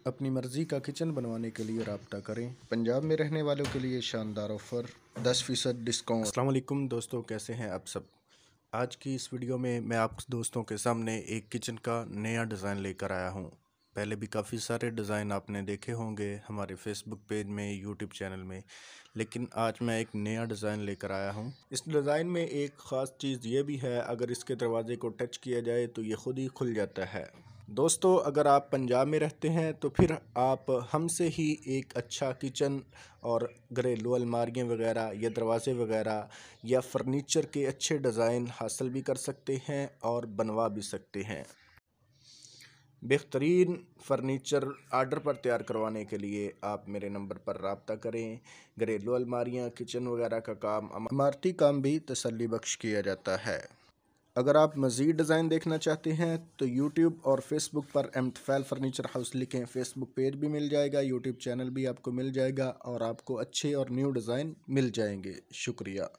अपनी मर्ज़ी का किचन बनवाने के लिए रब्ता करें। पंजाब में रहने वालों के लिए शानदार ऑफ़र, 10% डिस्काउंट। अस्सलाम वालेकुम दोस्तों, कैसे हैं आप सब। आज की इस वीडियो में मैं आप दोस्तों के सामने एक किचन का नया डिज़ाइन लेकर आया हूं। पहले भी काफ़ी सारे डिज़ाइन आपने देखे होंगे हमारे फेसबुक पेज में, यूट्यूब चैनल में, लेकिन आज मैं एक नया डिज़ाइन लेकर आया हूं। इस डिज़ाइन में एक ख़ास चीज़ ये भी है, अगर इसके दरवाजे को टच किया जाए तो ये खुद ही खुल जाता है। दोस्तों, अगर आप पंजाब में रहते हैं तो फिर आप हमसे ही एक अच्छा किचन और घरेलू अलमारियाँ वगैरह या दरवाजे वगैरह या फर्नीचर के अच्छे डिज़ाइन हासिल भी कर सकते हैं और बनवा भी सकते हैं। बेहतरीन फ़र्नीचर आर्डर पर तैयार करवाने के लिए आप मेरे नंबर पर रब्ता करें। घरेलू अलमारियाँ, किचन वगैरह का काम, इमारती काम भी तसल्ली बख्श किया जाता है। अगर आप मज़ीद डिज़ाइन देखना चाहते हैं तो यूट्यूब और फेसबुक पर एमतफ़ैल फ़र्नीचर हाउस लिखें। फेसबुक पेज भी मिल जाएगा, यूट्यूब चैनल भी आपको मिल जाएगा और आपको अच्छे और न्यू डिज़ाइन मिल जाएंगे। शुक्रिया।